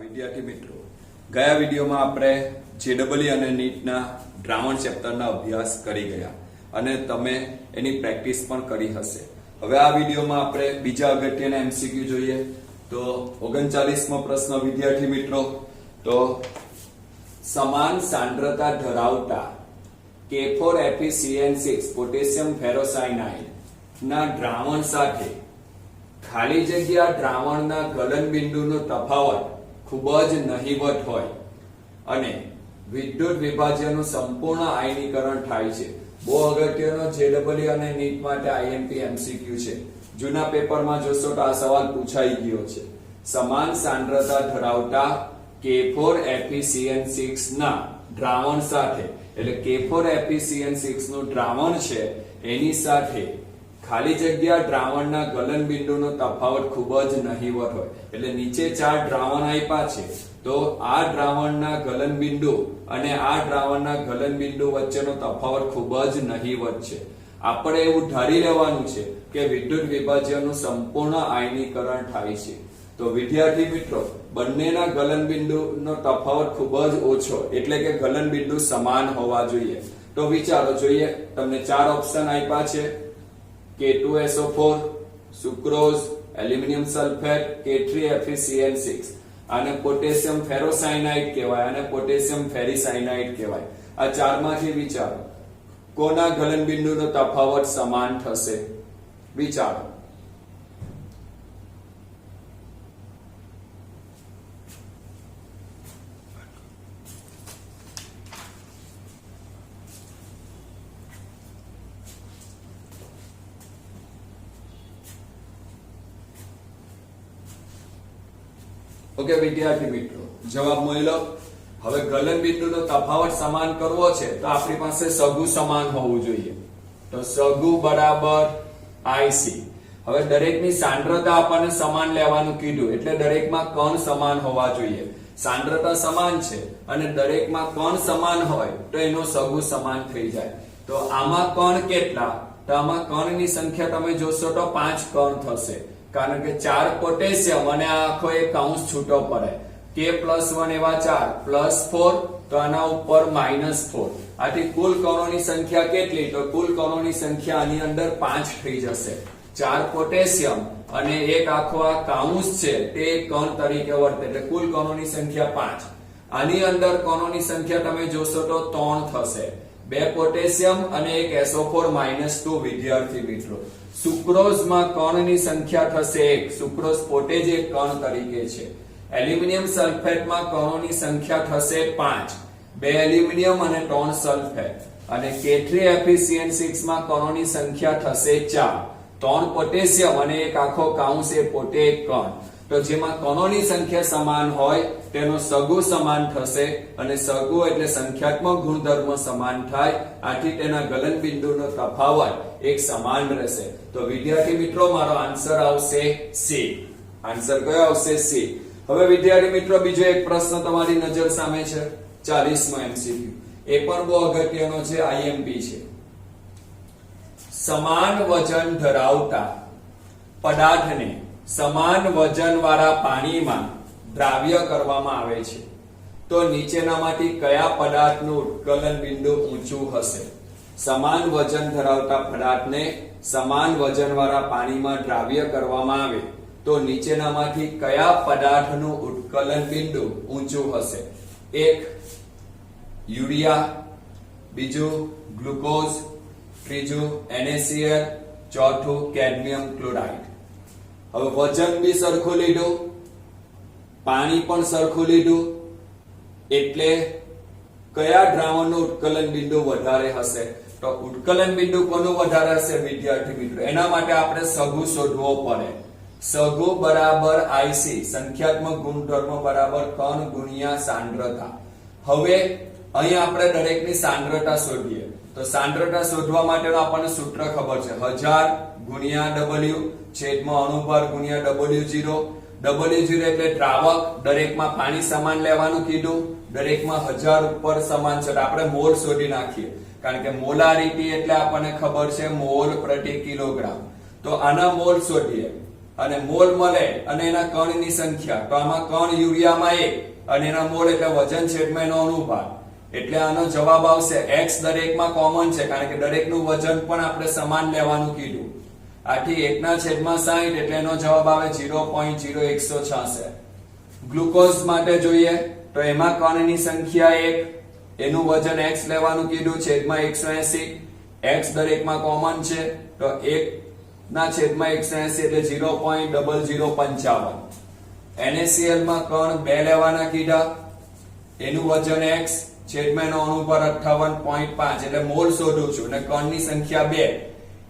વિદ્યાર્થી મિત્રો, ગયા વિડીયોમાં આપણે જેડબલઈ અને નીટના દ્રાવણ ચેપ્ટરના અભ્યાસ કરી ગયા અને તમે એની પ્રેક્ટિસ પણ કરી હશે. હવે આ વિડીયોમાં આપણે બીજા અગત્યના એમસીક્યુ જોઈએ. તો 39મો પ્રશ્ન વિદ્યાર્થી મિત્રો, તો સમાન સાંદ્રતા ધરાવતા K4FeCN6 પોટેશિયમ ફેરોસાયનાઇડ ના દ્રાવણ સાથે ખાલી જગ્યા દ્રાવણના ગલન બિંદુનો તફાવત ખૂબ જ નહિવત હોય અને વિદ્યુત વિભાજ્યનું સંપૂર્ણ આયનીકરણ થાય છે. બહુ અગત્યનો જેડબલઈ અને નીટ માટે આઈએમપી એમસીક્યુ છે. જૂના પેપરમાં જોશો તો આ સવાલ પૂછાઈ ગયો છે. સમાન સાંદ્રતા ધરાવતા K4FeCN6 ના દ્રાવણ સાથે, એટલે K4FeCN6 નું દ્રાવણ છે એની સાથે ખાલી જગ્યા દ્રાવણના ગલન બિંદુનો તફાવત ખૂબ જ નહિવત હોય. એટલે નીચે 4 દ્રાવણ આપ્યા છે, તો આ દ્રાવણના ગલન બિંદુ અને આ દ્રાવણના ગલન બિંદુ વચ્ચેનો તફાવત ખૂબ જ નહિવત છે. આપણે એવું ધારી લેવાનું છે કે વિદ્યુત વિભાજ્યનું સંપૂર્ણ આયનીકરણ થાય છે. તો વિદ્યાર્થી મિત્રો, બંનેના ગલન બિંદુનો તફાવત ખૂબ જ ઓછો, એટલે કે ગલન બિંદુ સમાન હોવા જોઈએ. તો વિચારો જોઈએ, તમને 4 ઓપ્શન આપ્યા છે: K2SO4, sucrose, aluminium sulphate, K3FeCN6. આને પોટેશિયમ ફેરોસાયનાઇડ કહેવાય અને પોટેશિયમ ફેરીસાયનાઇડ કહેવાય. આ ચારમાંથી વિચારો કોના ગલન બિંદુનો તફાવત સમાન થશે? વિચારો. ઓકે વિદ્યાર્થી મિત્રો, જવાબ મળ્યો. હવે ગલન બિંદુનો તફાવત સમાન કરવો છે તો આપણી પાસે સગું સમાન હોવું જોઈએ. તો સગું બરાબર IC. હવે દરેકની સાંદ્રતા આપણને સમાન લેવાનું કીધું, એટલે દરેકમાં કણ સમાન હોવા જોઈએ. સાંદ્રતા સમાન છે અને દરેકમાં કણ સમાન હોય તો એનો સગું સમાન થઈ જાય. તો આમાં કણ કેટલા? તો આમાં કણની સંખ્યા તમે જોશો તો 5 કણ થશે, કારણ કે 4 પોટેશિયમ અને આ આખો એક કૌંસ છૂટો પડે. K+1 એવા 4 +4, તો આના ઉપર -4. આથી કુલ કણોની સંખ્યા કેટલી? તો કુલ કણોની સંખ્યા આની અંદર 5 થઈ જશે. 4 પોટેશિયમ અને એક આખો આ કૌંસ છે તે કણ તરીકે વર્તે, એટલે કુલ કણોની સંખ્યા 5. આની અંદર કણોની સંખ્યા તમે જોશો તો 3 થશે. 2 પોટેશિયમ અને એક SO4 -2. વિદ્યાર્થી મિત્રો, સુક્રોઝમાં કણની સંખ્યા થશે 1. સુક્રોઝ પોતે જ એક કણ તરીકે છે. એલ્યુમિનિયમ સલ્ફેટમાં કણોની સંખ્યા થશે 5. 2 એલ્યુમિનિયમ અને 3 સલ્ફેટ. અને K3FeCN6 માં કણોની સંખ્યા થશે 4. 3 પોટેશિયમ અને એક આખો કૌંસ એ પોતે એક કણ. તો જેમાં કણોની સંખ્યા સમાન હોય તેનો સગું સમાન થશે, અને સગું એટલે સંખ્યાત્મક ગુણધર્મ સમાન થાય, આથી તેના ગલન બિંદુનો તફાવત એક સમાન રહેશે. તો વિદ્યાર્થી મિત્રો, મારો આન્સર આવશે C. આન્સર કયો આવશે? C. હવે વિદ્યાર્થી મિત્રો, બીજો એક પ્રશ્ન તમારી નજર સામે છે, 40મો MCQ. એ પણ બહુ અગત્યનો છે, IMP છે. સમાન વજન ધરાવતા પદાર્થને સમાન વજન વાળા પાણીમાં દ્રાવ્ય કરવામાં આવે છે, તો નીચેનામાંથી કયા પદાર્થનું ઉત્કલન બિંદુ ઊંચું હશે? સમાન વજન ધરાવતા પદાર્થને સમાન વજન વાળા પાણીમાં દ્રાવ્ય કરવામાં આવે તો નીચેનામાંથી કયા પદાર્થનું ઉત્કલન બિંદુ ઊંચું હશે? 1 યુરિયા, બીજું ગ્લુકોઝ, ત્રીજું NaCl, ચોથું કેડમિયમ ક્લોરાઇડ. હવે વજન બી સરખું લીધું, પાણી પણ સરખું લીધું, એટલે કયા દ્રાવણનું ઉત્કલન બિંદુ વધારે હશે? તો ઉત્કલન બિંદુ કોનું વધારે હશે વિદ્યાર્થી મિત્રો? એના માટે આપણે સગું શોધવો પડે. સગું બરાબર IC, સંખ્યાત્મક ગુણધર્મ બરાબર કણ ગુણ્યા સાંદ્રતા. હવે અહીં આપણે દરેકની સાંદ્રતા શોધીએ. તો સાંદ્રતા શોધવા માટેનું આપણને સૂત્ર ખબર છે, 1000 ગુણ્યા W છેદમાં અણુભાર ગુણ્યા W0. W0 એટલે દ્રાવક, દરેકમાં પાણી સમાન લેવાનું કીધું, દરેકમાં 1000 ઉપર સમાન છે. આપણે મોલ શોધી નાખીએ, કારણ કે મોલારિટી એટલે આપણને ખબર છે મોલ પ્રતિ કિલોગ્રામ. તો આના મોલ શોધીએ. અને મોલ મળે અને એના કણની સંખ્યા, તો આમાં કણ યુરિયામાં 1 અને એના મોલ એટલે વજન છેદમાં એનો અનુપાત, એટલે આનો જવાબ આવશે x દરેકમાં કોમન છે કારણ કે દરેકનું વજન પણ આપણે સમાન લેવાનું કીધું. આથી 1/60 એટલે એનો જવાબ આવે 0.0166. ગ્લુકોઝ માટે જોઈએ તો એમાં કણની સંખ્યા 1, એનું વજન x લેવાનું કીધું છેદમાં 180, x દરેકમાં કોમન છે તો 1/180 એટલે 0.0055. NaCl માં કણ 2 લેવાના કીધા, એનું વજન x છેદમાં એનો અણુભાર 58.5 એટલે મોલ શોધું છું અને કણની સંખ્યા 2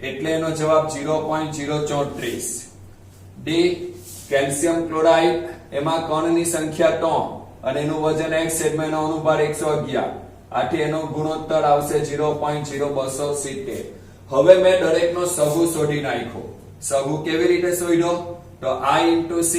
એટલે એનો જવાબ 0.034. ડી કેલ્શિયમ ક્લોરાઇડ, એમાં કણની સંખ્યા 3 અને એનું વજન x છેદમાં એનો અણુભાર 111, આથી એનો ગુણોત્તર આવશે 0.0270. હવે મેં દરેકનો સગુ શોધી નાખ્યો. સગુ કેવી રીતે શોધ્યો? તો I * C,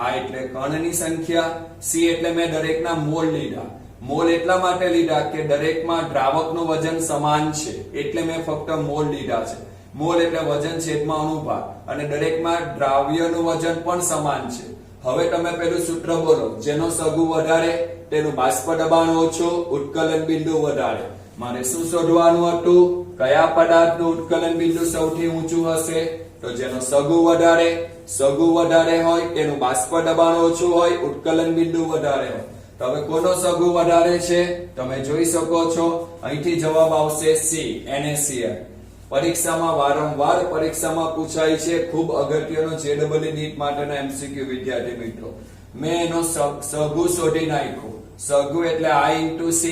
I એટલે કણની સંખ્યા, C એટલે મેં દરેકના મોલ લીધા. મોલ એટલા માટે લીધા કે દરેકમાં દ્રાવકનું વજન સમાન છે એટલે મેં ફક્ત મોલ લીધા છે. મોલ એટલે વજન છેદમાં અણુભાર અને દરેકમાં દ્રાવ્યનું વજન પણ સમાન છે. હવે તમે પેલું સૂત્ર બોલો, જેનો સગુ વધારે તેનું બાષ્પ દબાણ ઓછું, ઉત્કલન બિંદુ વધારે. મારે શું શોધવાનું હતું? કયા પદાર્થનું ઉત્કલન બિંદુ સૌથી ઊંચું હશે? તો જેનો સગુ વધારે હોય તેનું બાષ્પ દબાણ ઓછું હોય, ઉત્કલન બિંદુ વધારે હોય. તો હવે કોનો સગુ વધારે છે? તમે જોઈ શકો છો અહીંથી જવાબ આવશે C, NaCl. પરીક્ષામાં વારંવાર પૂછાય છે, ખૂબ અગત્યનો JEE નીટ માટેનો MCQ વિદ્યાર્થી મિત્રો. મેં એનો સગુ શોધી નાખ્યો. સગુ એટલે I * C,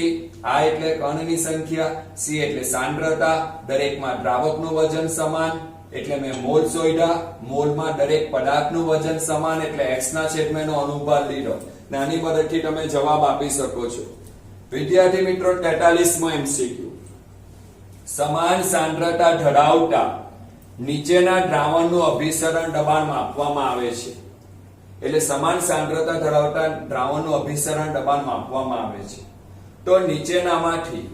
I એટલે કણની સંખ્યા, C એટલે સાંદ્રતા, દરેકમાં દ્રાવકનું વજન સમાન એટલે મેં મોલ શોધ્યા. મોલમાં દરેક પદાર્થનું વજન સમાન એટલે x ના છેદમાં એનો અનુપાત લીધો. નાની મદદથી તમે જવાબ આપી શકો છો. વિદ્યાર્થી મિત્રો 43મો MCQ. સમાન સાંદ્રતા ધરાવતા નીચેના દ્રાવણનું અભિસરણ દબાણ માપવામાં આવે છે. એટલે સમાન સાંદ્રતા ધરાવતા દ્રાવણનું અભિસરણ દબાણ માપવામાં આવે છે. તો નીચેનામાંથી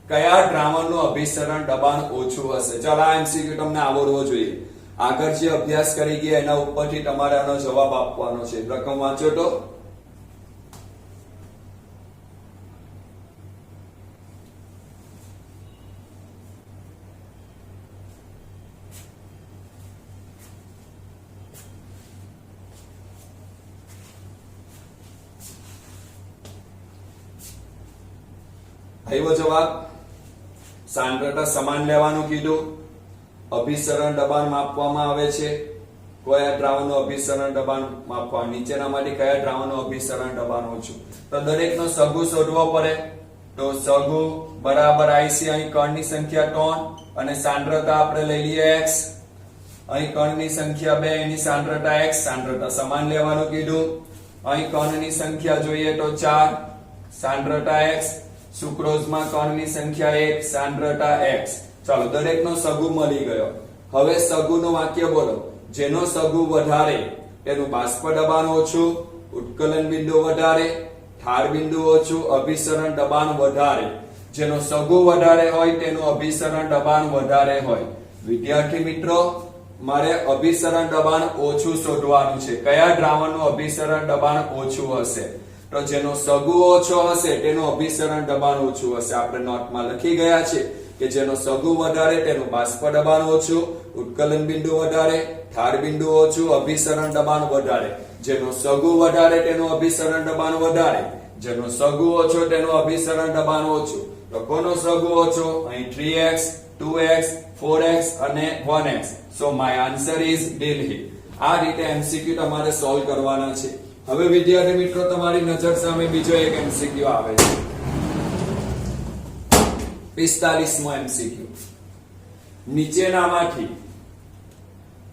કયા દ્રાવણનું અભિસરણ દબાણ ઓછું હશે? ચાલો આ MCQ તમને આવડવો જોઈએ. આગળ જે અભ્યાસ કરી ગયા એના ઉપરથી તમારે આનો જવાબ આપવાનો છે. રકમ વાંચો તો. આવ્યો જવાબ. સાંદ્રતા સમાન લેવાનું કીધું, અભિસરણ દબાણ માપવામાં આવે છે. કયા દ્રાવણનું અભિસરણ દબાણ માપવા? નીચેનામાંથી કયા દ્રાવણનું અભિસરણ દબાણ ઓછું? તો દરેકનો સગુ શોધવો પડે. તો સગુ બરાબર IC, અહીં કણની સંખ્યા 3 અને સાંદ્રતા આપણે લઈ લઈએ x. અહીં કણની સંખ્યા 2, એની સાંદ્રતા x, સાંદ્રતા સમાન લેવાનું કીધું. અહીં કણની સંખ્યા જોઈએ તો 4, સાંદ્રતા x. સુક્રોઝમાં કણની સંખ્યા 1, સાંદ્રતા x. ચાલો દરેકનો સગુ મળી ગયો. હવે સગુનું વાક્ય બોલો. જેનો સગુ વધારે તેનું બાષ્પ દબાણ ઓછું, ઉત્કલન બિંદુ વધારે, ઠાર બિંદુ ઓછું, અભિસરણ દબાણ વધારે. જેનો સગુ વધારે હોય તેનું અભિસરણ દબાણ વધારે હોય. વિદ્યાર્થી મિત્રો, મારે અભિસરણ દબાણ ઓછું શોધવાનું છે. કયા દ્રાવણનું અભિસરણ દબાણ ઓછું હશે? તો જેનો સગુ ઓછો હશે તેનું અભિસરણ દબાણ ઓછું હશે. આપણે નોટમાં લખી ગયા છે કે જેનો સગુ વધારે તેનું બાષ્પ દબાણ ઓછું, ઉત્કલન બિંદુ વધારે, ઠાર બિંદુ ઓછું, અભિસરણ દબાણ વધારે. જેનો સગુ વધારે તેનું અભિસરણ દબાણ વધારે, જેનો સગુ ઓછો તેનું અભિસરણ દબાણ ઓછું. તો કોનો સગુ ઓછો? અહીં 3x, 2x, 4x અને 1x. So my answer is Delhi. આ રીતે MCQ તમારે સોલ્વ કરવાના છે. હવે વિદ્યાર્થી મિત્રો, તમારી નજર સામે બીજો એક MCQ આવે છે. 45મો MCQ. નીચેનામાંથી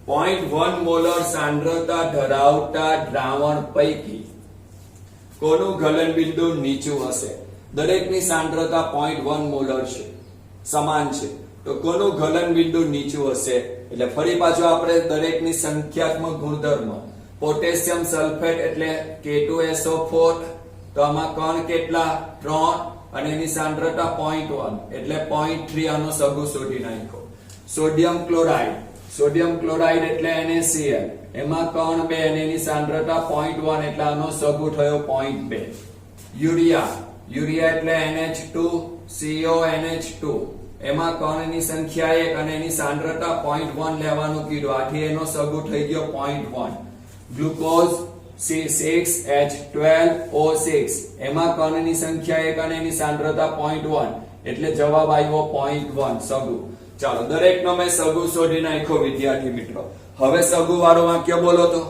0.1 મોલર સાંદ્રતા ધરાવતા દ્રાવણ પૈકી કોનું ગલન બિંદુ નીચું હશે? દરેકની સાંદ્રતા 0.1 મોલર છે, સમાન છે. તો કોનું ગલન બિંદુ નીચું હશે? એટલે ફરી પાછું આપણે દરેકની સંખ્યાત્મક ગુણધર્મ. પોટેશિયમ સલ્ફેટ એટલે K2SO4. તો આમાં કણ કેટલા? 3 અને એની સાંદ્રતા 0.1 એટલે 0.3. આનો સગુ શોધી નાખો. Sodium chloride. સોડિયમ ક્લોરાઇડ એટલે NaCl, એમાં કણ 2 અને એની સાંદ્રતા 0.1 એટલે આનો સગુ થયો 0.2. યુરિયા એટલે NH2CONH2, એમાં કણની સંખ્યા 1 અને એની સાંદ્રતા 0.1 લેવાનું કીધું, આથી એનો સગુ થઈ ગયો 0.1. ગ્લુકોઝ C6H12O6, એમાં કણની સંખ્યા 1 અને એની સાંદ્રતા 0.1 એટલે જવાબ આવ્યો 0.1 સગુ. ચાલો દરેકનો મેં સગુ શોધી નાખ્યો વિદ્યાર્થી મિત્રો. હવે સગુ વાળું વાક્ય બોલો તો.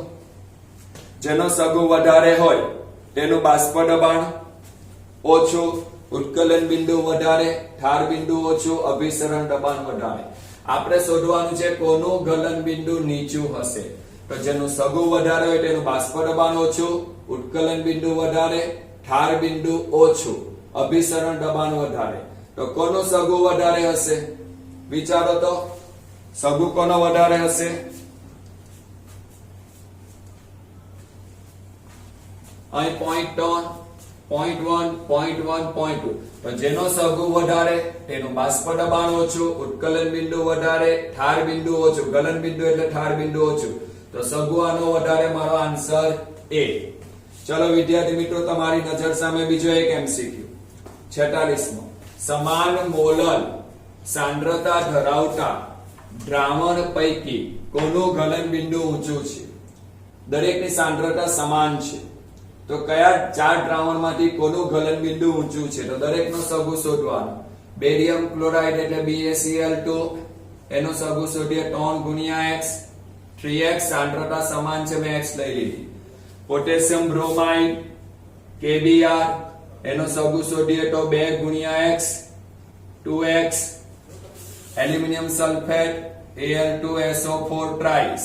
જેનો સગુ વધારે હોય તેનું બાષ્પ દબાણ ઓછું, ઉત્કલન બિંદુ વધારે, ઠાર બિંદુ ઓછું, અભિસરણ દબાણ વધારે. આપણે શોધવાનું છે કોનું ગલન બિંદુ નીચું હશે. તો જેનું સગુ વધારે હોય તેનું બાષ્પ દબાણ ઓછું, ઉત્કલન બિંદુ વધારે, ઠાર બિંદુ ઓછું, અભિસરણ દબાણ વધારે. તો કોનું સગુ વધારે હશે વિચારો તો. સગુ કોનો વધારે હશે? અહીં 0.3, 0.1, 0.1, 0.2. તો જેનો સગુ વધારે તેનું બાષ્પ દબાણ ઓછું, ઉત્કલન બિંદુ વધારે, ઠાર બિંદુ ઓછું. ગલન બિંદુ એટલે ઠાર બિંદુ ઓછું. તો સગુ આનો વધારે, મારો આન્સર A. ચલો વિદ્યાર્થી મિત્રો તમારી નજર સામે બીજો એક MCQ 46મો. સમાન મોલર સાંદ્રતા ધરાવતા દ્રાવણ પૈકી કોનું ગલન બિંદુ ઊંચું છે? દરેકની સાંદ્રતા સમાન છે, તો કયા 4 દ્રાવણમાંથી કોનું ગલન બિંદુ ઊંચું છે? તો દરેકનો સગુ શોધવાનો. બેરિયમ ક્લોરાઇડ એટલે BaCl2, એનો સગુ શોધીએ 3 x 3x, સાંદ્રતા સમાન છે, મેં x લઈ લીધી. પોટેશિયમ બ્રોમાઇડ KBr, એનો સગુ શોધીએ તો 2 x 2x. Aluminium sulphate Al2SO4 ટ્રાઇસ,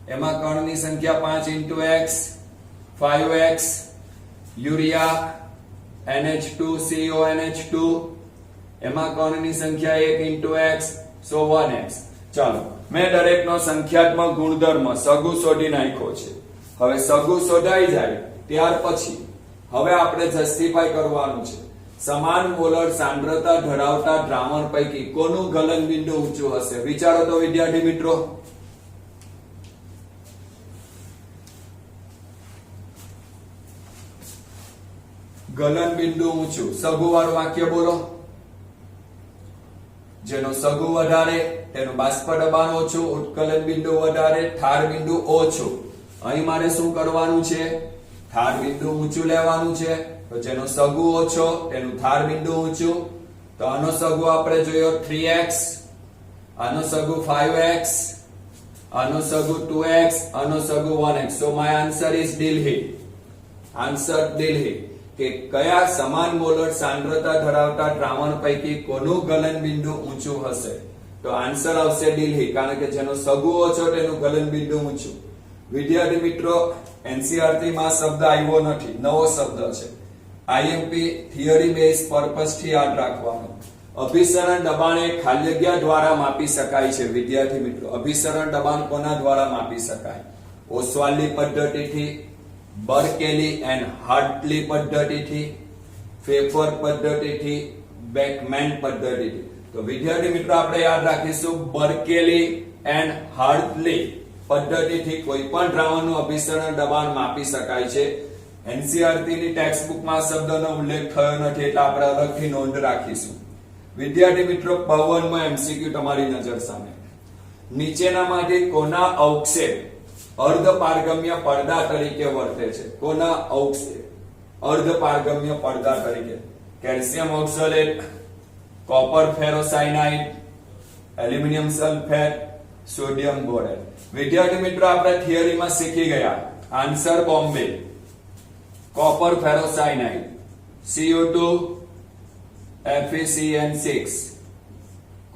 એમાં કણની સંખ્યા 5 x 5x. યુરિયા NH2CONH2, એમાં કણની સંખ્યા 1 x so 1x. ચાલો મેં દરેકનો સંખ્યાત્મક ગુણધર્મ સગુ શોધી નાખ્યો છે. હવે સગુ શોધાઈ જાય ત્યાર પછી હવે આપણે જસ્ટિફાઈ કરવાનું છે. સમાન મોલર સાંદ્રતા ધરાવતા દ્રાવણ પૈકી કોનું ગલન બિંદુ ઊંચું હશે? વિચારો તો વિદ્યાર્થી મિત્રો. ગલન બિંદુ ઊંચું, સગુ વાળું વાક્ય બોલો. જેનો સગુ વધારે તેનું બાષ્પ દબાણ ઓછું, ઉત્કલન બિંદુ વધારે, ઠાર બિંદુ ઓછું. અહીં મારે શું કરવાનું છે? ઠાર બિંદુ ઊંચું લેવાનું છે. તો જેનો સગુ ઓછો તેનું ઠાર બિંદુ ઊંચું. તો આનો સગુ આપણે જોયો 3x, આનો સગુ 5x, આનો સગુ 2x, આનો સગુ 1x. so my answer is Delhi. Answer Delhi. કે કયા સમાન મોલર સાંદ્રતા ધરાવતા દ્રાવણ પૈકી કોનું ગલન બિંદુ ઊંચું હશે? તો આન્સર આવશે દિલ્હી, કારણ કે જેનો સગુ ઓછો તેનું ગલન બિંદુ ઊંચું. વિદ્યાર્થી મિત્રો NCERT માં શબ્દ આવ્યો નથી, નવો શબ્દ છે. IMP થિયરી બેઝ પર્પસ થી યાદ રાખવાનો. અભિસરણ દબાણ એ ખાલી જગ્યા દ્વારા માપી શકાય છે. વિદ્યાર્થી મિત્રો અભિસરણ દબાણ કોના દ્વારા માપી શકાય? ઓસ્વાલ્ડી પદ્ધતિથી, બર્કેલી એન્ડ હાર્ટલી પદ્ધતિથી, ફેફર પદ્ધતિથી, બેકમેન પદ્ધતિથી. તો વિદ્યાર્થી મિત્રો આપણે યાદ રાખીશું બર્કેલી એન્ડ હાર્ટલી પદ્ધતિથી કોઈ પણ દ્રાવણનું અભિસરણ દબાણ માપી શકાય છે. NCERT ની ટેક્સ્ટ બુકમાં શબ્દનો ઉલ્લેખ થયો નથી એટલે આપણે અલગથી નોંધ રાખીશું. વિદ્યાર્થી મિત્રો 52મો MCQ તમારી નજર સામે. નીચેનામાંથી કોના અવક્ષેપ અર્ધપારગમ્ય પડદા તરીકે વર્તે છે? કોના અવક્ષેપ અર્ધપારગમ્ય પડદા તરીકે? Calcium oxalate, copper ferrocyanide, aluminium sulphate, sodium borate. વિદ્યાર્થી મિત્રો આપણે થિયરીમાં શીખી ગયા. આન્સર બોમ્બે. Copper ferrocyanide CO2 FeCN6.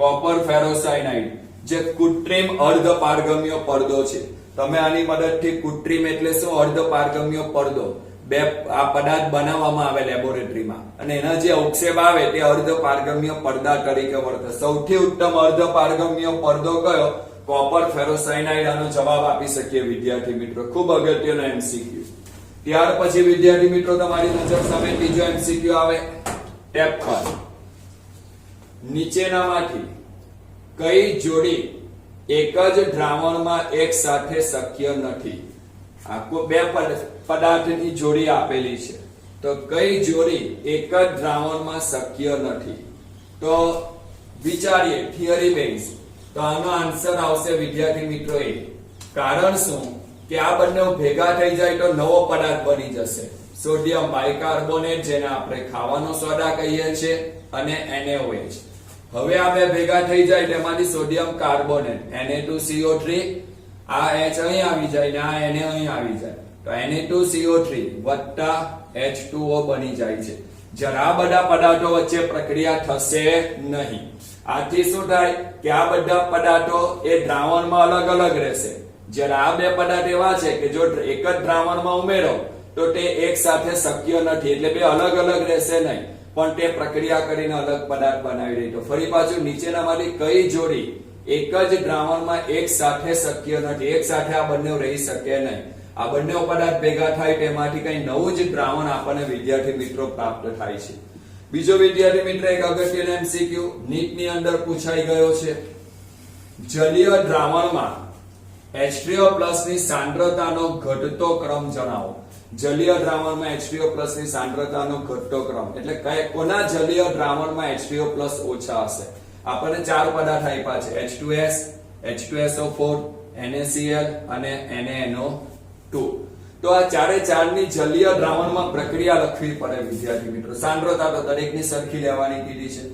Copper ferrocyanide જે કૃત્રિમ અર્ધપારગમ્ય પડદો છે. તમે આની મદદથી કૃત્રિમ એટલે શું? અર્ધપારગમ્ય પડદો. બે આ પદાર્થ બનાવવામાં આવે લેબોરેટરીમાં અને એના જે અવક્ષેપ આવે તે અર્ધપારગમ્ય પડદા તરીકે વર્તે. સૌથી ઉત્તમ અર્ધપારગમ્ય પડદો કયો? કોપર ફેરોસાયનાઇડ. આનો જવાબ આપી શકીએ વિદ્યાર્થી મિત્રો. ખૂબ અગત્યનો MCQ. ત્યાર પછી વિદ્યાર્થી મિત્રો તમારી નજર સામે ત્રીજો MCQ આવે. ટેપ પર નીચેનામાંથી કઈ જોડી એક જ દ્રાવણમાં એક સાથે શક્ય નથી. આખો બે પદાર્થની જોડી આપેલી છે, તો કઈ જોડી એક જ દ્રાવણમાં શક્ય નથી? તો વિચારીએ થિયરી બેઝ. તો આનો આન્સર આવશે વિદ્યાર્થી મિત્રો એ. કારણ શું કે આ બંને ભેગા થઈ જાય તો નવો પદાર્થ બની જશે, સોડિયમ બાયકાર્બોનેટ, જેને આપણે ખાવાનો સોડા કહીએ છીએ, અને NaOH. હવે આ બે ભેગા થઈ જાય તેમાંથી સોડિયમ કાર્બોનેટ Na2CO3, આ H અહીં આવી જાય ને આ Na અહીં આવી જાય, તો Na2CO3 વત્તા H2O બની જાય છે. જ્યારે આ બધા પદાર્થો વચ્ચે પ્રક્રિયા થશે નહીં. આથી શું થાય કે આ બધા પદાર્થો એ દ્રાવણમાં અલગ અલગ રહેશે. જ્યારે આ બે પદાર્થ એવા છે કે જો એક જ દ્રાવણમાં ઉમેરો તો તે એક સાથે શક્ય નથી, એટલે બે અલગ અલગ રહેશે નહીં, પણ તે પ્રક્રિયા કરીને અલગ પદાર્થ બનાવી દે. તો ફરી પાછું નીચેનામાંથી કઈ જોડી એક જ દ્રાવણમાં એક સાથે શક્ય નથી? એક સાથે આ બંને રહી શકે નહીં. આ બંને પદાર્થ ભેગા થાય તેમાંથી કઈ નવું જ દ્રાવણ આપણને વિદ્યાર્થી મિત્રો પ્રાપ્ત થાય છે. બીજો વિદ્યાર્થી મિત્ર એક અગત્યનો MCQ નીટની અંદર પૂછાઈ ગયો છે. જલીય દ્રાવણમાં H3O+ ની સાંદ્રતાનો ઘટતો ક્રમ જણાવો. જલીય દ્રાવણમાં H3O+ ની સાંદ્રતાનો ઘટતો ક્રમ એટલે કોના જલીય દ્રાવણમાં H3O+ ઓછા હશે? આપણને ચાર પદાર્થ આપ્યા છે, H2S, H2SO4, NaCl અને NaNO2. તો આ ચારે ચારની જલીય દ્રાવણમાં પ્રક્રિયા લખવી પડે વિદ્યાર્થી મિત્રો. સાંદ્રતા તો દરેકની સરખી લેવાની કીધી છે.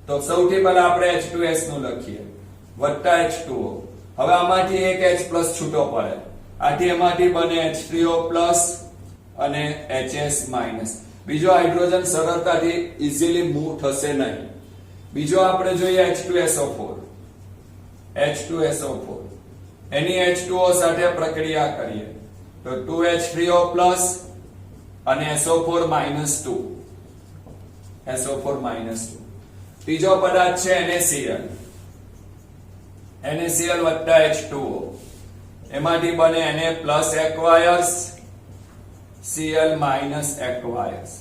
તો સૌથી પહેલા આપણે H2S નું લખીએ વત્તા H2O. હવે આમાંથી એક H+ છૂટો પડે, આથી એમાંથી બને H3O+ અને HS-. બીજો હાઇડ્રોજન સરળતાથી ઈઝીલી મૂવ થશે નહીં. બીજો આપણે જોઈએ H2SO4. એની H2O સાથે પ્રક્રિયા કરીએ તો 2H3O+ અને SO4-2. ત્રીજો પદાર્થ છે NaCl. NaCl વત્તા H2O, એમાંથી બને Na+ aqueous, Cl- aqueous.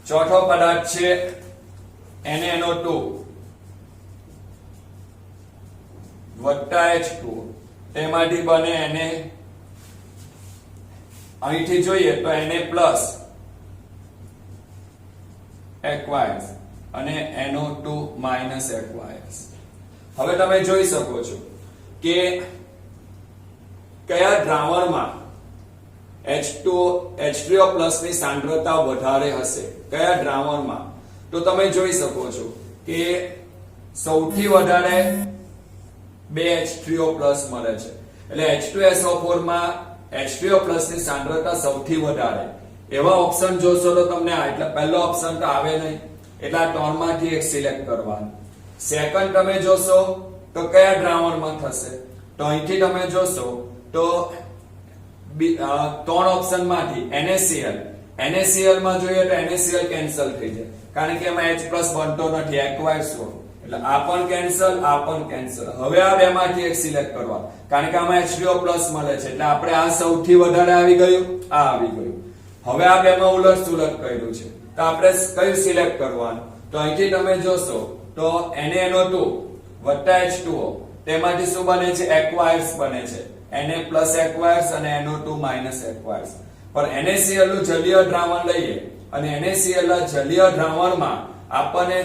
ચોથો પદાર્થ છે NaNO2 વત્તા H2O, તેમાંથી બને Na, અહીંથી જોઈએ તો Na+ aqueous અને NO2- aqueous. હવે તમે જોઈ શકો છો કે કયા દ્રાવણમાં H3O+ ની સાંદ્રતા વધારે હશે, કયા દ્રાવણમાં? તો તમે જોઈ શકો છો કે સૌથી વધારે 2 H3O+ મળે છે, એટલે H2SO4 માં H3O+ ની સાંદ્રતા સૌથી વધારે. એવા ઓપ્શન જોશો તો તમને એટલે પહેલો ઓપ્શન તો આવે નહીં, એટલે આ ત્રણમાંથી એક સિલેક્ટ કરવાનું. સેકન્ડ તમે જોશો તો કયા દ્રાવણમાં થશે? તો અહીંથી તમે જોશો તો ત્રણ ઓપ્શન માંથી NaCl માં જોઈએ તો NaCl કેન્સલ થઈ જાય, કારણ કે એમાં H+ બનતો નથી, aqueous સ્વરૂપ, એટલે આ પણ કેન્સલ, આ પણ કેન્સલ. હવે આ બેમાંથી એક સિલેક્ટ કરવા, કારણ કે આમાં H3O+ મળે છે, એટલે આપણે આ સૌથી વધારે આવી ગયું, આ આવી ગયું. હવે આ બેમાં ઉલટ સુલટ કર્યું છે, તો આપણે કયું સિલેક્ટ કરવાનું? તો અહીંથી તમે જોશો તો NaNO2 વત્તા H2O, તેમાંથી શું બને છે? aqueous બને છે, Na+ aqueous અને NO2- aqueous. પણ NaCl નું જલીય દ્રાવણ લઈએ અને NaCl ના જલીય દ્રાવણમાં આપણને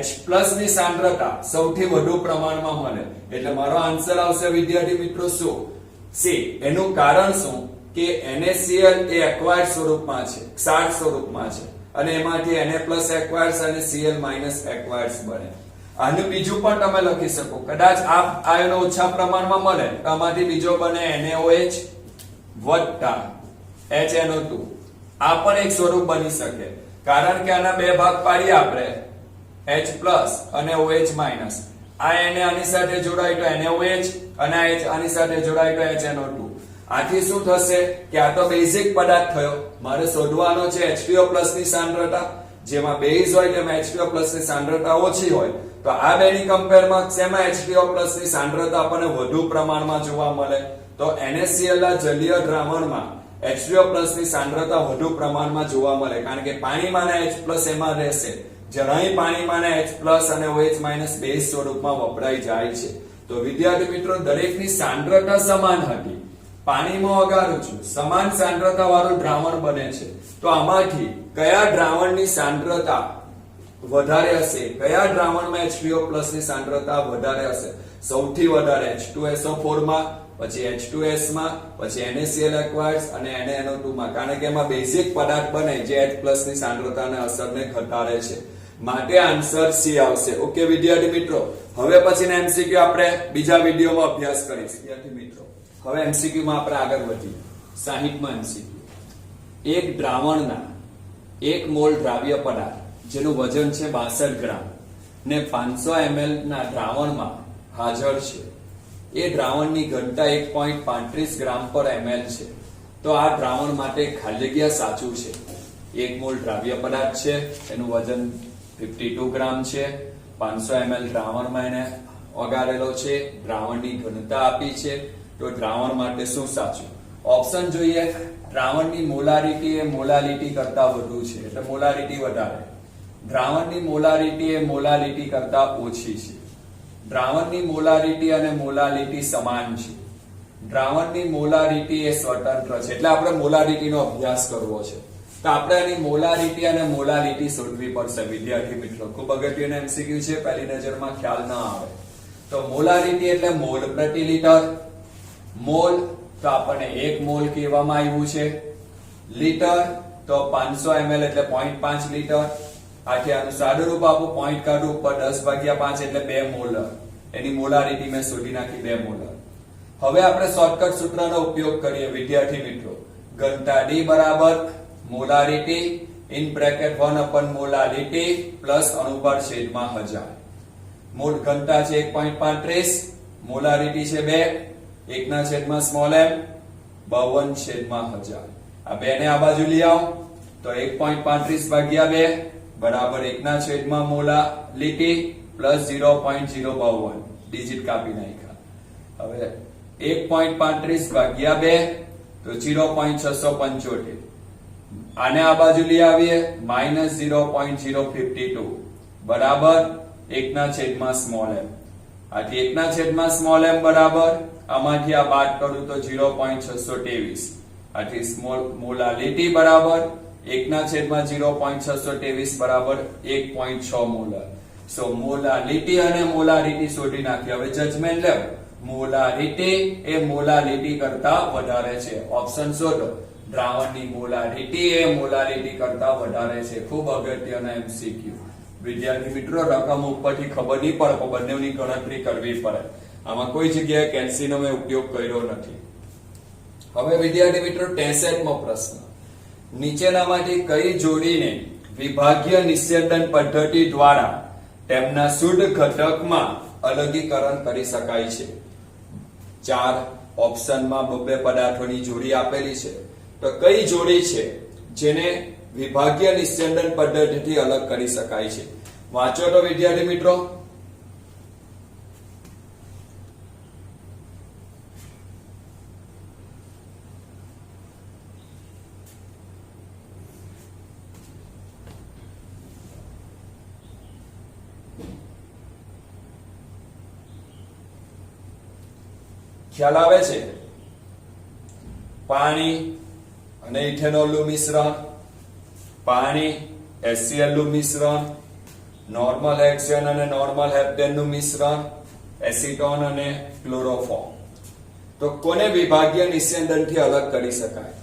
H+ ની સાંદ્રતા સૌથી વધુ પ્રમાણમાં મળે, એટલે મારો આન્સર આવશે વિદ્યાર્થી મિત્રો શું? C. એનું કારણ શું કે NaCl એ aqueous સ્વરૂપમાં છે, ક્ષાર સ્વરૂપમાં છે, અને એમાંથી Na+ aqueous અને Cl- aqueous બને. આનું બીજું પણ તમે લખી શકો, કદાચ આ આયનો ઓછા પ્રમાણમાં મળે તો આમાંથી બીજો બને NaOH વત્તા HNO2. આ પણ એક સ્વરૂપ બની શકે, કારણ કે આના બે ભાગ પાડીએ આપણે, H+ અને OH-. આ Na આની સાથે જોડાય તો NaOH અને આ H આની સાથે જોડાય તો HNO2. આથી શું થશે કે આ તો બેઝિક પદાર્થ થયો, મારે શોધવાનો છે H3O+ ની સાંદ્રતા. જેમાં બેઝ હોય તેમાં H3O+ ની સાંદ્રતા ઓછી હોય, તો આ બેની કમ્પેરમાં શેમાં H3O+ ની સાંદ્રતા આપણને વધુ પ્રમાણમાં જોવા મળે? તો NaCl ના જલીય દ્રાવણમાં H3O+ ની સાંદ્રતા વધુ પ્રમાણમાં જોવા મળે, કારણ કે પાણીમાં H+ એમાં રહેશે, જ્યારે અહીં પાણીમાં H+ અને OH- બેઝ સ્વરૂપમાં વપરાઈ જાય છે. તો વિદ્યાર્થી મિત્રો દરેકની સાંદ્રતા સમાન હતી. પાણીમાં ઓગાળું છું, સમાન સાંદ્રતા વાળું દ્રાવણ બને છે. તો આમાંથી કયા દ્રાવણની સાંદ્રતા વધારે હશે, કયા દ્રાવણમાં H2O+ ની સાંદ્રતા વધારે હશે? સૌથી વધારે H2SO4 માં, પછી H2S માં, પછી NaCl aqueous અને NaNO2 માં, કારણ કે એમાં બેઝિક પદાર્થ બને જે H+ ની સાંદ્રતાને અસરને ઘટાડે છે. માટે આન્સર C આવશે. ઓકે વિદ્યાર્થી મિત્રો, હવે પછીના MCQ આપણે બીજા વિડિયોમાં અભ્યાસ કરીશું. વિદ્યાર્થી મિત્રો, હવે MCQ માં આપણે આગળ વધીએ. 60માં MCQ. એક દ્રાવણના 1 મોલ દ્રાવ્ય પદાર્થ જેનું વજન છે 62 ગ્રામ ને 500 ml ના દ્રાવણમાં હાજર છે. એ દ્રાવણની ઘનતા 1.35 ગ્રામ પર ml છે. તો આ દ્રાવણ માટે ખાલી જગ્યા સાચું છે. 1 મોલ દ્રાવ્ય પદાર્થ છે, એનું વજન 52 ગ્રામ છે, 500 ml દ્રાવણમાં એને ઓગાળેલો છે, દ્રાવણની ઘનતા આપી છે. તો દ્રાવણ માટે શું સાચું? ઓપ્શન જોઈએ. દ્રાવણની મોલારિટી એ મોલાલિટી કરતા વધુ છે, એટલે મોલારિટી વધારે. દ્રાવણની મોલારિટી એ મોલાલિટી કરતા ઓછી છે. દ્રાવણની મોલારિટી અને મોલાલિટી સમાન છે. દ્રાવણની મોલારિટી એ સ્વતંત્ર છે, એટલે આપણે મોલારિટીનો અભ્યાસ કરવો છે. તો આપણે એની મોલારિટી અને મોલાલિટી શોધવી પડશે વિદ્યાર્થી મિત્રો. ખૂબ અગત્યનો MCQ છે, પહેલી નજરમાં ખ્યાલ ન આવે. તો મોલારિટી એટલે મોલ પ્રતિ લિટર. મોલ તો આપણને 1 મોલ કહેવામાં આવ્યું છે. લિટર તો 500 ml એટલે 0.5 લિટર. આથી આનું સાદું રૂપ આપું, પોઈન્ટ કાઢું, ઉપર 10/5 એટલે 2 મોલર. એની મોલારિટી મેં શોધી નાખી, 2 મોલર. હવે આપણે શોર્ટકટ સૂત્રનો ઉપયોગ કરીએ વિદ્યાર્થી મિત્રો. ઘનતા D બરાબર મોલારિટી ઇન બ્રેકેટ 1/મોલારિટી પ્લસ અણુભાર છેદમાં 1000. મોલ ઘનતા છે 1.35, મોલારિટી છે 2, 1/m, 52/1000. આ 2 ને આ બાજુ લઈ આવો તો 1.35/2 બરાબર 1/m મોલાલિટી પ્લસ 0.052. ડિજિટ કાપી નાખ્યા. હવે 1.35/2 તો 0.675. આને આ બાજુ લઈ આવીએ -0.052 બરાબર 1/m. આથી 1/m બરાબર આમાંથી આ બાદ કરું તો 0.623. આથી મોલાલિટી બરાબર 1/0.623 બરાબર 1.6 મોલર. સો મોલાલિટી અને મોલારિટી શોધી નાખી. હવે જજમેન્ટ લેવો. મોલારિટી એ મોલાલિટી કરતા વધારે છે. ઓપ્શન શોધો. દ્રાવણની મોલારિટી એ મોલાલિટી કરતા વધારે છે. ખૂબ અગત્યના MCQ. વિદ્યાર્થી મિત્રો, રકમ ઉપરથી ખબર નહીં પડે, પણ બંનેની ગણતરી કરવી પડે. આમાં કોઈ જગ્યાએ કેલ્સીનો મેં ઉપયોગ કર્યો નથી. હવે વિદ્યાર્થી મિત્રો 63મો પ્રશ્ન. નીચેનામાંથી કઈ જોડીને વિભાગીય નિસ્યંદન પદ્ધતિ દ્વારા તેમના શુદ્ધ ઘટકમાં અલગીકરણ કરી શકાય છે? 4 ઓપ્શનમાં 2 પદાર્થોની જોડી આપેલી છે. તો કઈ જોડી છે જેને વિભાગીય નિસ્યંદન પદ્ધતિથી અલગ કરી શકાય છે? વાંચો તો વિદ્યાર્થી મિત્રો. ખ્યાલ આવે છે? પાણી અને ઇથેનોલનું મિશ્રણ, પાણી HCl નું મિશ્રણ, નોર્મલ હેક્સેન અને નોર્મલ હેપ્ટેનનું મિશ્રણ, એસીટોન અને ક્લોરોફોર્મ. તો કોને વિભાગીય નિસ્યંદનથી અલગ કરી શકાય?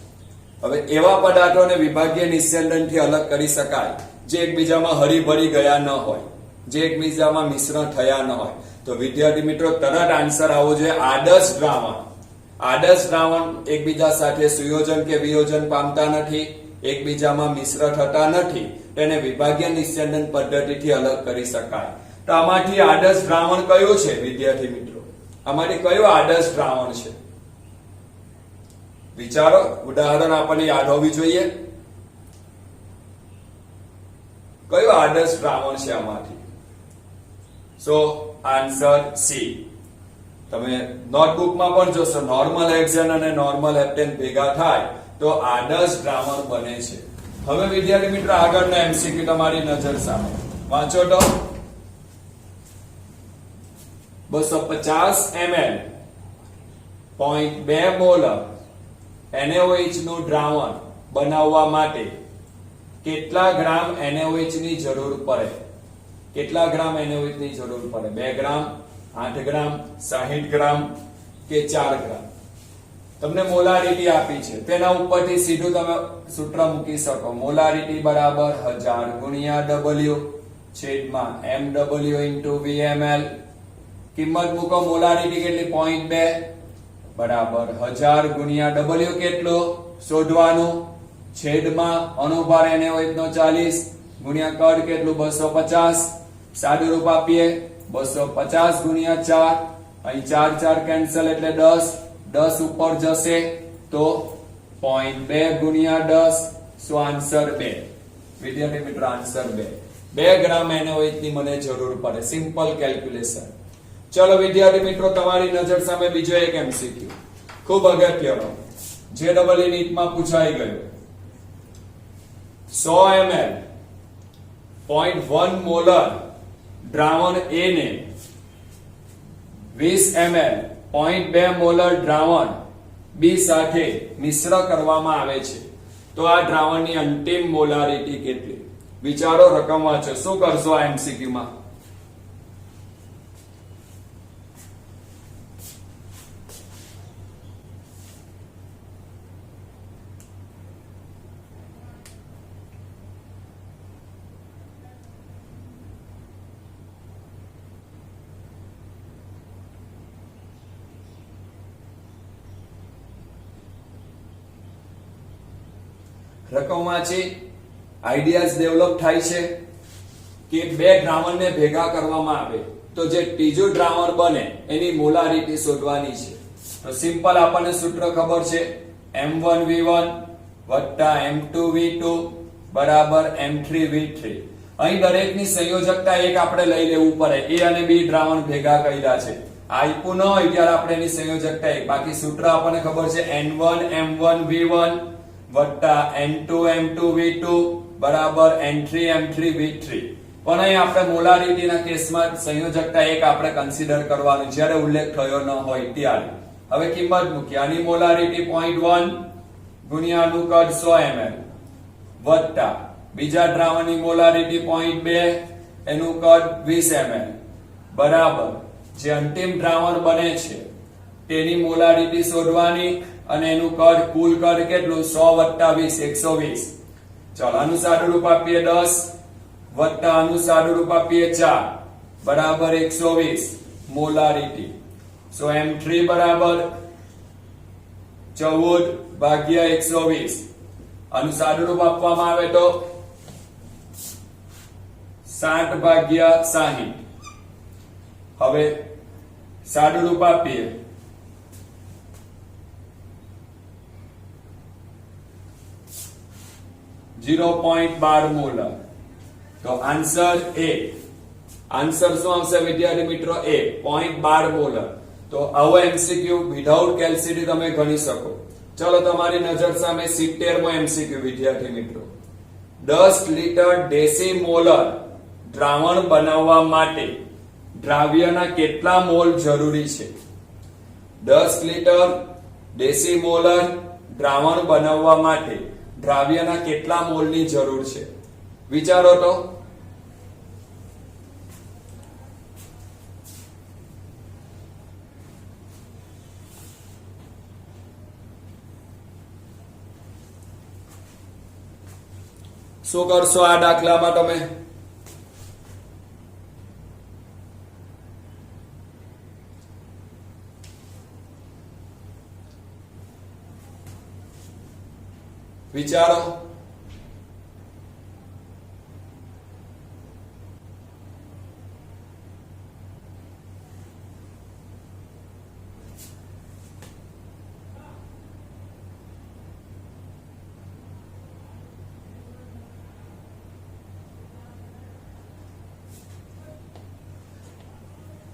હવે એવા પદાર્થોને વિભાગીય નિસ્યંદનથી અલગ કરી શકાય જે એકબીજામાં હરીભળી ગયા ન હોય, જે એકબીજામાં મિશ્રણ થયા ન હોય. તો વિદ્યાર્થી મિત્રો તરત આન્સર આવો જોઈએ આદર્શ દ્રાવણ. આદર્શ દ્રાવણ એકબીજા સાથે સુયોજન કે વિયોજન પામતા નથી, એકબીજામાં મિશ્ર થતા નથી, તેને વિભાગીય નિસ્યંદન પદ્ધતિથી અલગ કરી શકાય. તો આમાંથી આદર્શ દ્રાવણ કયું છે વિદ્યાર્થી મિત્રો? આમાંથી કયું આદર્શ દ્રાવણ છે? વિચારો. ઉદાહરણ આપણને યાદ હોવી જોઈએ. કયું આદર્શ દ્રાવણ છે આમાંથી? સો આન્સર સી. તમે નોટબુકમાં પણ જોશો, નોર્મલ હેક્સેન અને નોર્મલ હેપ્ટેન ભેગા થાય તો આદર્શ દ્રાવણ બને છે. હવે વિદ્યાર્થી મિત્રો આગળના MCQ તમારી નજર સામે વાંચો તો. 250 ml 0.2 મોલર NaOH નું દ્રાવણ બનાવવા માટે કેટલા ગ્રામ NaOH ની જરૂર પડે? કેટલા ગ્રામ NaOH ની જરૂર પડે? 2 ગ્રામ, 8 ગ્રામ, 60 ગ્રામ કે 4 ગ્રામ? તમને મોલારિટી આપી છે, તેના ઉપરથી સીધું તમે સૂત્ર મૂકી શકો. મોલારિટી બરાબર 1000 ગુણ્યા W છેદમાં MW into VML. કિંમત મૂકો. મોલારિટી કેટલી? 0.2 બરાબર 1000 ગુણ્યા W કેટલો શોધવાનું છેદમાં અનુભાર NaOH નો 40 ગુણ્યા કદ કેટલું 250. સાદું રૂપ આપીએ 250 ગુણ્યા 4, અહીં 4 4 કેન્સલ એટલે 10, 10 ઉપર જશે તો 0.2 ગુણ્યા 10. સો આન્સર 2. વિદ્યાર્થી મિત્રો આન્સર 2. 2 ગ્રામ NaOH ની મને જરૂર પડે. Simple calculation. ચલો વિદ્યાર્થી મિત્રો, તમારી નજર સામે બીજો એક MCQ ખૂબ અગત્યનો, JEE નીટમાં પૂછાઈ ગયો. 100 ml 0.1 મોલર દ્રાવણ A ને 20 ml 0.2 મોલર દ્રાવણ B સાથે મિશ્ર કરવામાં આવે છે, તો આ દ્રાવણની અંતિમ મોલારિટી કેટલી? વિચારો, રકમ વાંચો. શું કરશો આ MCQ માં? રકમમાંથી આઈડિયાઝ ડેવલપ થાય છે કે બે દ્રાવણને ભેગા કરવામાં આવે તો જે ત્રીજું દ્રાવણ બને એની મોલારિટી શોધવાની છે. તો સિમ્પલ આપણને સૂત્ર ખબર છે, M1V1 M2V2 બરાબર M3V3. અહીં દરેકની સંયોજકતા એક આપણે લઈ લેવું પડે. A અને B દ્રાવણ ભેગા કર્યા છે, આપ્યું ન હોય ત્યારે આપણે એની સંયોજકતા એક. બાકી સૂત્ર આપણને ખબર છે N1 M1V1 N2 M2V2 બરાબર N3 M3V3. પણ અહીં આપણે મોલારિટીના કેસમાં સંયોજકતા એક આપણે કન્સિડર કરવાનું જ્યારે ઉલ્લેખ થયો ન હોય ત્યારે. હવે કિંમત મૂકી. આની મોલારિટી 0.1 ગુણ્યા આનું કદ 100 ml વત્તા બીજા દ્રાવણની મોલારિટી 0.2 એનું કદ 20 ml બરાબર જે અંતિમ દ્રાવણ બને છે તેની મોલારિટી શોધવાની અને એનું કદ કુલ કદ કેટલું 100 વત્તા 20 120. ચાલો આનું સાદું રૂપ આપીએ 10 વત્તા આનું સાદું રૂપ આપીએ 4 બરાબર 120 મોલારિટી. સો M3 બરાબર 14 ભાગ્યા 120. આનું સાદું રૂપ આપવામાં આવે તો 60 ભાગ્યા 60. હવે સાદું રૂપ આપીએ 0.12 મોલર. તો આન્સર A. આન્સર શું આવશે વિદ્યાર્થી મિત્રો? A 0.12 molar. તો આવો MCQ વિધાઉટ કેલ્સીટી તમે ગણી શકો. ચલો તમારી નજર સામે 70મો MCQ વિદ્યાર્થી મિત્રો. 10 લિટર ડેસીમોલર દ્રાવણ બનાવવા માટે દ્રાવ્યના કેટલા મોલ જરૂરી છે? 10 લિટર ડેસીમોલર દ્રાવણ બનાવવા માટે દ્રાવ્યના કેટલા મોલની જરૂર છે? વિચારો તો. શું કરશો આ દાખલામાં તમે? વિચારો.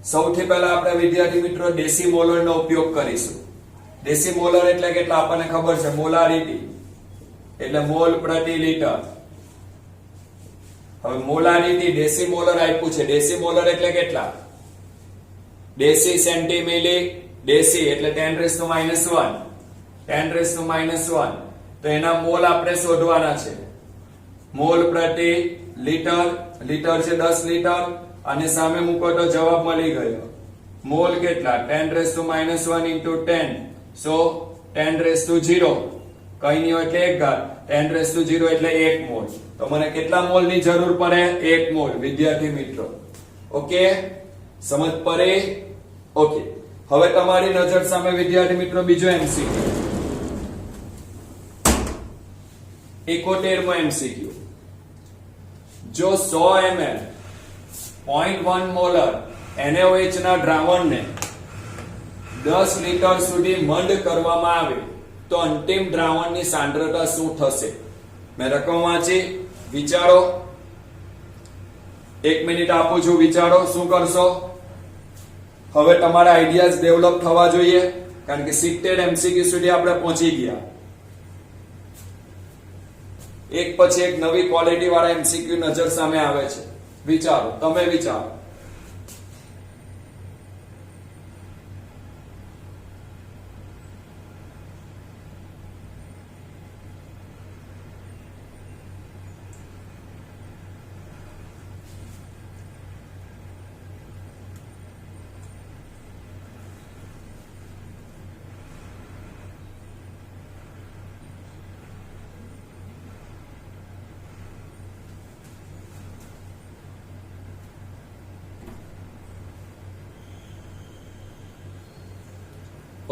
સૌથી પહેલા આપણે વિદ્યાર્થી મિત્રો ડેસીમોલર નો ઉપયોગ કરીશું. ડેસીમોલર એટલે કેટલા આપણને ખબર છે, મોલારિટી એટલે મોલ પ્રતિ લિટર. હવે મોલારિટી ડેસીમોલર આપ્યું છે, ડેસીમોલર એટલે કેટલા? ડેસી સેન્ટીમીલી, ડેસી એટલે 10⁻⁻1, 10⁻⁻1, તો એના મોલ આપણે શોધવાના છે. મોલ પ્રતિ લીટર, લીટર છે 10 લીટર, અને સામે મૂકો તો જવાબ મળી ગયો. મોલ કેટલા? 10⁻⁻1 into 10, so 10⁻0, કઈ નહીં હોય એટલે 1 ઘાત, 10⁻0 એટલે 1 મોલ. તો મને કેટલા મોલ ની જરૂર પડે? 1 મોલ. વિદ્યાર્થી મિત્રો, ઓકે, સમજ પડે? ઓકે, હવે તમારી નજર સામે વિદ્યાર્થી મિત્રો બીજો એમસીક્યુ, 71મો એમસીક્યુ. જો 100 ml 0.1 મોલર NaOH ના દ્રાવણને 10 લીટર સુધી મંદ કરવામાં આવે તો અંતિમ દ્રાવણની સાંદ્રતા શું થશે? મેં રકમ વાંચી, વિચારો. 1 મિનિટ આપું છું, વિચારો શું કરશો. હવે તમારા આઈડિયાઝ ડેવલપ થવા જોઈએ, કારણ કે 70 MCQ સુધી આપણે પહોંચી ગયા. એક પછી એક નવી ક્વોલિટી વાળા MCQ નજર સામે આવે છે. વિચારો, તમે વિચારો.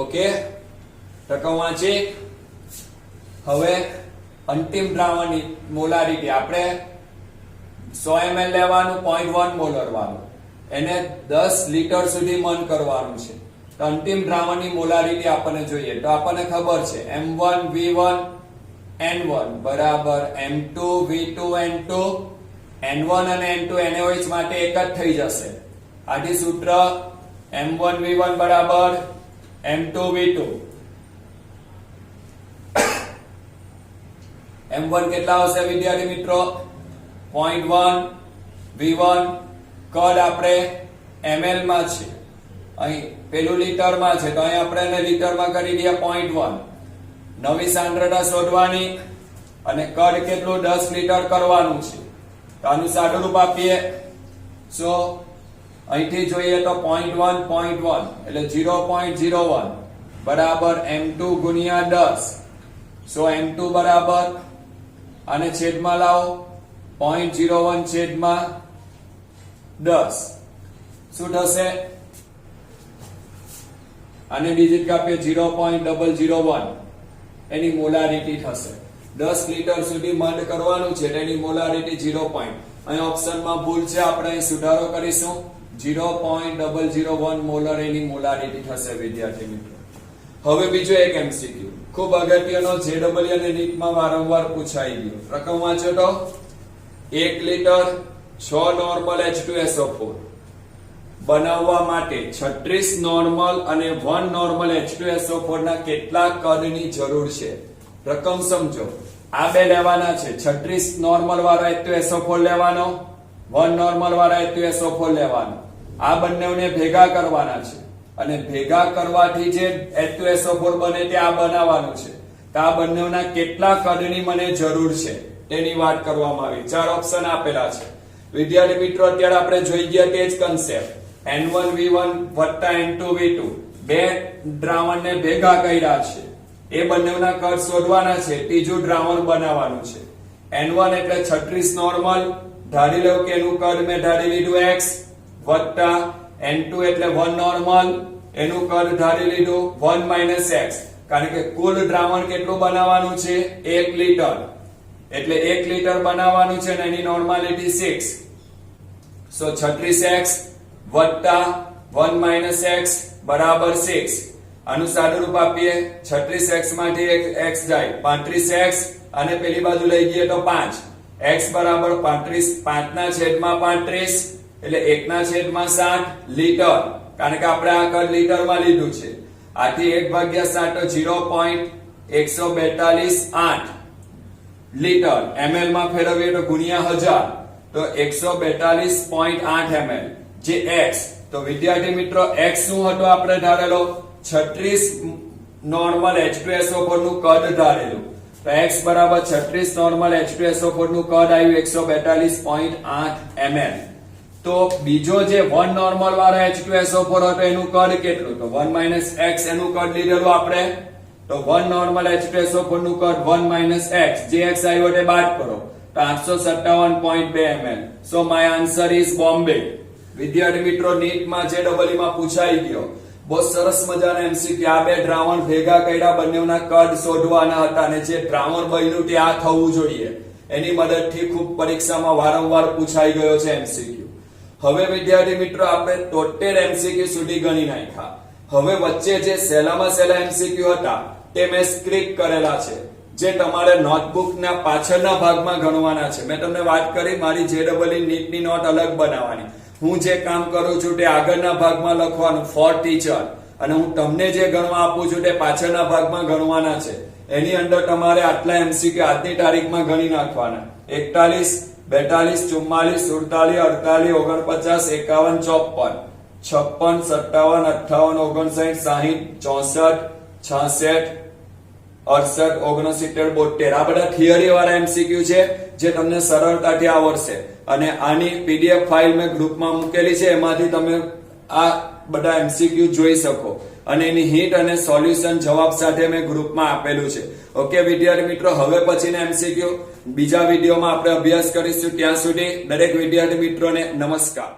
ઓકે, રકમ વાંચી. હવે અંતિમ દ્રાવણની મોલારિટી આપણે 100 ml લેવાનું, 0.1 મોલર વાળું, એને 10 લીટર સુધી મંદ કરવાનું છે. તો અંતિમ દ્રાવણની મોલારિટી આપણને જોઈએ. તો આપણને ખબર છે M1 V1 N1 બરાબર M2 V2 N2. N1 અને N2 NaOH માટે એક જ થઈ જશે. આથી સૂત્ર M1 V1 બરાબર M2 V2. M1 કેટલા આવશે વિદ્યાર્થી મિત્રો? 0.1 V1, કદ આપણે ml માં છે, અહીં પેલું લીટર માં છે, તો અહીં આપણે એને લીટર માં કરી દઈએ 0.1. નવી સાંદ્રતા શોધવાની અને કદ કેટલું 10 લીટર કરવાનું છે. તો આનું સાદું રૂપ આપીએ. સો અહીંથી જોઈએ તો 0.1 એટલે 0.01 બરાબર M2 ગુણ્યા 10. સો M2 બરાબર, આને છેદમાં લાવો, 0.01 છેદમાં 10 શું થશે? આને ડિજિટ કાપીએ 0.001, એની મોલારિટી થશે. 10 લીટર સુધી મંદ કરવાનું છે, તેની મોલારિટી 0. અહીં ઓપ્શનમાં ભૂલ છે, આપણે અહીં સુધારો કરીશું. 0.001 મોલર એની મોલારિટી થશે વિદ્યાર્થી મિત્રો. હવે બીજો એક એમસીક્યુ ખૂબ અગત્યનો, JEE અને નીટમાં વારંવાર પૂછાઈ ગયો. રકમ વાંચો તો 1 લીટર 6 નોર્મલ H2SO4 બનાવવા માટે 36 નોર્મલ અને 1 નોર્મલ H2SO4 ના કેટલા કદની જરૂર છે? રકમ સમજો. આ બે લેવાના છે, 36 નોર્મલ વાળો H2SO4 લેવાનો, 1 નોર્મલ વાળો H2SO4 લેવાનો. આ બંનેને ભેગા કરવાના છે, અને ભેગા કરવાથી જે H2SO4 બને તે આ બનાવવાનું છે. તો આ બંનેના કેટલા કદની મને જરૂર છે તેની વાત કરવામાં આવી. 4 ઓપ્શન આપેલા છે વિદ્યાર્થી મિત્રો. અત્યારે આપણે જોઈ ગયા તે જ કન્સેપ્ટ, N1 V1 વત્તા N2 V2 બે દ્રાવણને ભેગા કર્યા છે, એ બંનેના કદ શોધવાના છે. ત્રીજું દ્રાવણ બનાવવાનું છે. N1 એટલે 36 નોર્મલ, ધારી લો કે એનું કદ મેં ધારી લીધું x, વત્તા N2 એટલે 1 નોર્મલ, એનું કદ ધારી લીધું 1 - x, કારણ કે કુલ દ્રાવણ કેટલું બનાવવાનું છે? 1 લીટર, એટલે 1 લીટર બનાવવાનું છે, અને એની નોર્માલિટી 6. સો 36x વત્તા 1 - x બરાબર 6. આનું સાદું રૂપ આપીએ. 36x માંથી એક x જાય, 35x, અને પેલી બાજુ લઈ જઈએ તો 5. x બરાબર 35, 5 ના છેદમાં 35 એટલે 1 ના છેદમાં 7 લીટર, કારણ કે આપણે આ કદ લીટરમાં લીધું છે. આથી 1/7 તો 0.1428 લીટર. ml માં ફેરવીએ તો ગુણ્યા 1000, તો 142.8 ml. જે x, તો વિદ્યાર્થી મિત્રો x શું હતો આપણે ધારેલો 36 નોર્મલ H2SO4 નું કદ ધારેલું. તો x બરાબર 36 નોર્મલ H2SO4 નું કદ આવ્યું 142.8 ml. તો બીજો જે 1 નોર્મલ વાળો H2SO4 હતો એનું કદ કેટલું? તો 1 x એનું કદ લીધેલું આપણે. તો 1 નોર્મલ H2SO4 નું કદ 1 x, જે x આવ્યો તે બાદ કરો તો 857.2 ml. So my answer is Bombay. વિદ્યાર્થી મિત્રો નીટમાં જે ડબલઈ માં પૂછાઈ ગયો, બહુ સરસ મજાના એમસીક્યુ. આ બે દ્રાવણ ભેગા કર્યા, બંનેના કદ શોધવાના હતા અને જે દ્રાવણ બન્યું તે આ થવું જોઈએ. એની મદદથી ખૂબ પરીક્ષામાં વારંવાર પૂછાઈ ગયો છે એમસીક્યુ. હવે વિદ્યાર્થી મિત્રો આપણે 73 એમસીક્યુ સુધી ગણી નાખ્યા. હવે વચ્ચે જે સહેલામાં સહેલા એમસીક્યુ હતા તે મેં સ્ક્રિપ્ટ કરેલા છે, જે તમારે નોટબુકના પાછળના ભાગમાં ગણવાના છે. મેં તમને વાત કરી મારી JEE નીટની નોટ અલગ બનાવવાની. હું જે કામ કરું છું તે આગળના ભાગમાં લખવાનું ફોર ટીચર, અને હું તમને જે ગણવા આપું છું તે પાછળના ભાગમાં ગણવાના છે. એની અંદર તમારે આટલા એમસીક્યુ આજની તારીખમાં ગણી નાખવાના. 41, 42, 44, 47, 48, 49, 51, 54, 56, 57, 58, 59, 60, 64, 66, 68, 69, 72. આ બધા થિયરી વાળા એમસીક્યુ છે જે તમને સરળતાથી આવડશે. અને આની પીડીએફ ફાઇલ મેં ગ્રુપમાં મૂકેલી છે, એમાંથી તમે આ બધા એમસીક્યુ જોઈ શકો. અને એની હિન્ટ અને સોલ્યુશન જવાબ સાથે મેં ગ્રુપમાં આપેલું છે. ઓકે વિદ્યાર્થી મિત્રો, હવે પછીના એમસીક્યુ બીજા વિડીયોમાં આપણે અભ્યાસ કરીશું. ત્યાં સુધી દરેક વિદ્યાર્થી મિત્રોને નમસ્કાર.